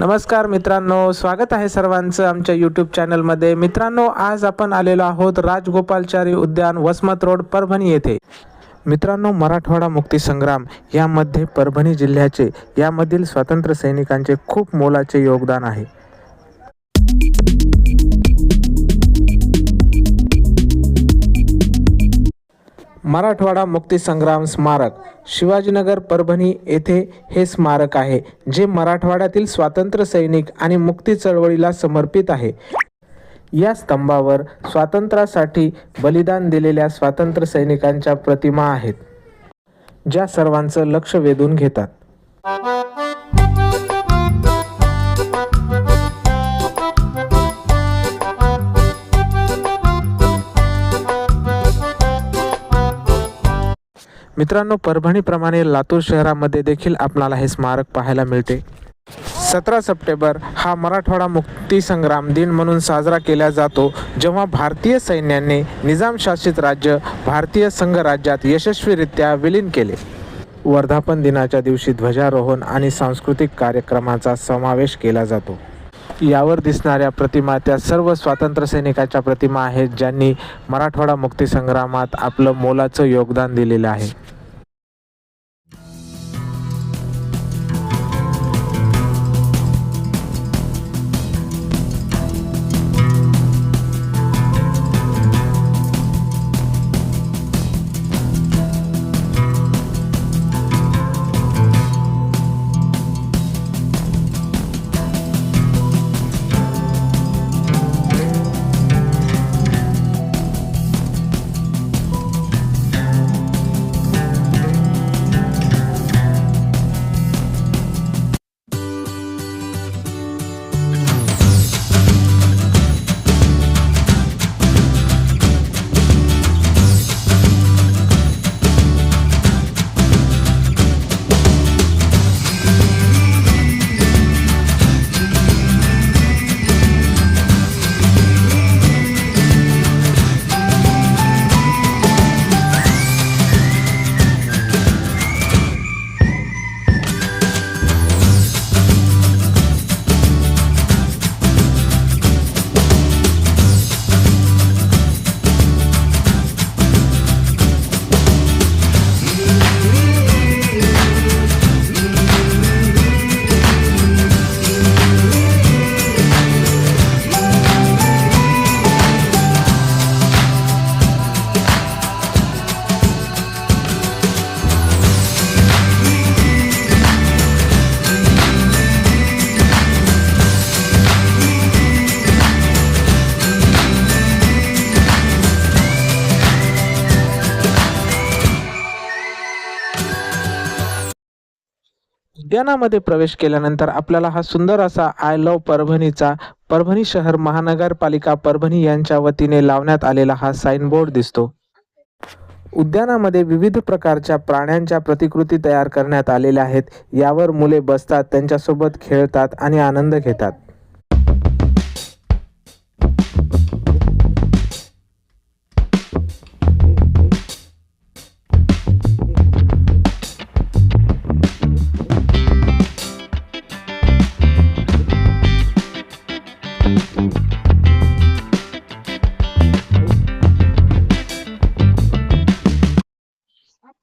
नमस्कार मित्रांनो, स्वागत आहे सर्वांचं आमच्या यूट्यूब चॅनलमध्ये। मित्रांनो, आज आपण आलेलो आहोत राजगोपालचारी उद्यान, वसमत रोड, परभणी येथे। मित्रांनो, मराठवाडा मुक्ती संग्राम यामध्ये परभणी जिल्ह्याचे यामधील स्वातंत्र्य सैनिकांचे खूप मोलाचे योगदान आहे। मराठवाडा मुक्ती संग्राम स्मारक शिवाजीनगर परभणी येथे हे स्मारक आहे, जे मराठवाड्यातील स्वातंत्र्य सैनिक आणि मुक्ती चळवळीला समर्पित आहे। या स्तंभावर स्वातंत्र्यासाठी बलिदान दिलेल्या स्वातंत्र्य सैनिकांच्या प्रतिमा आहेत, ज्या सर्वांचं लक्ष वेधून घेतात। मित्रांनो, परभणीप्रमाणे लातूर शहरामध्ये देखील आपल्याला हे स्मारक पाहायला मिळते। 17 सप्टेंबर हा मराठवाडा मुक्ती संग्राम दिन म्हणून साजरा केला जातो, जेव्हा भारतीय सैन्याने निजाम शासित राज्य भारतीय संघराज्यात यशस्वीरित्या विलीन केले। वर्धापन दिनाच्या दिवशी ध्वजारोहण आणि सांस्कृतिक कार्यक्रमाचा समावेश केला जातो। यावर दिसणाऱ्या प्रतिमा त्या सर्व स्वातंत्र्य सैनिकांच्या प्रतिमा आहेत, ज्यांनी मराठवाडा मुक्ती संग्रामात आपलं मोलाचं योगदान दिलेलं आहे। उद्यानामध्ये प्रवेश केल्यानंतर आपल्याला हा सुंदर असा आय लव्ह परभणीचा परभणी शहर महानगरपालिका परभणी यांच्या वतीने लावण्यात आलेला हा साइन बोर्ड दिसतो। उद्यानामध्ये विविध प्रकारच्या प्राण्यांच्या प्रतिकृती तयार करण्यात आलेल्या आहेत। यावर मुले बसतात, त्यांच्यासोबत खेळतात आणि आनंद घेतात।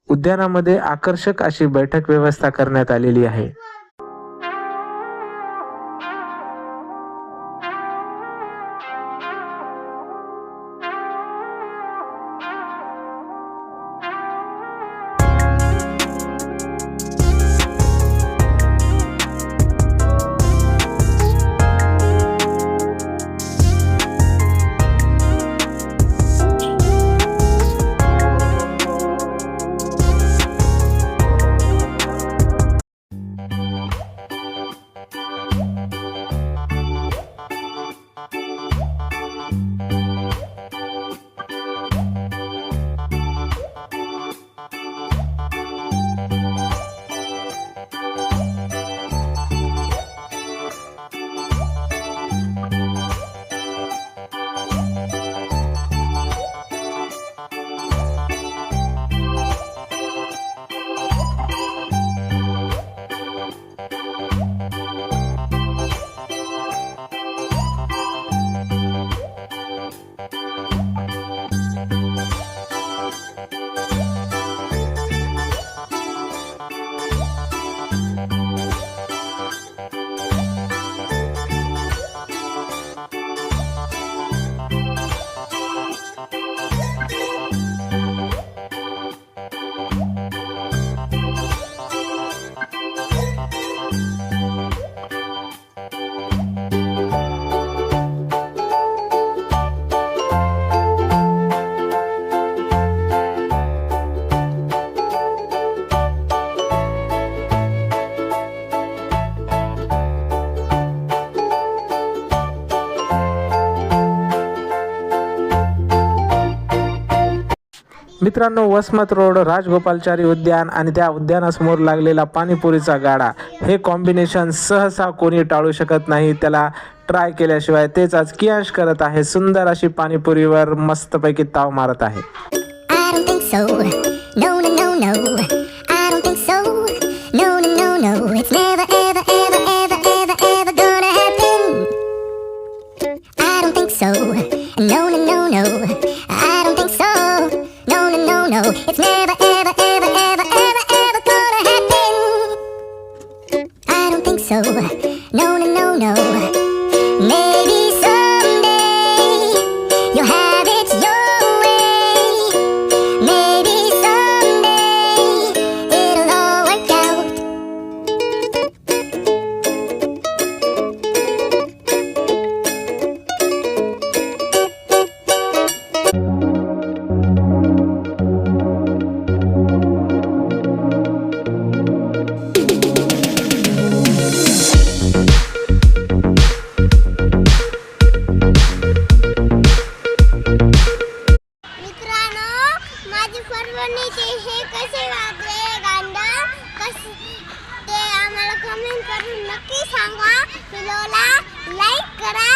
उद्यानामध्ये आकर्षक अशी बैठक व्यवस्था करण्यात आलेली आहे। मित्रांनो, वसमत रोड, राजगोपालचारी उद्यान आणि त्या उद्यानासमोर लागलेला पाणीपुरीचा गाडा, हे कॉम्बिनेशन सहसा कोणी टाळू शकत नाही. त्याला ट्राय केल्याशिवाय. तेच आज कियांश करत आहे. सुंदर अशी पाणीपुरीवर मस्तपैकी ताव मारत आहे. I don't think so. No, no, no, no. I don't think so. No, no, no, no. It's never, ever, ever, ever, ever, ever gonna happen. I don't think so. No, no, no, no. I don't think so. No, no, no, no. It's never, ever, ever, ever, ever, ever gonna happen. I don't think so. No, no, no, no. Maybe someday you'll have it your way. Maybe someday it'll all work out. मित्रांनो, माझी परभणीचे हे कसे वागले गांडा कसे ते आम्हाला comment करून नक्की सांगा. व्हिडिओला लाईक करा.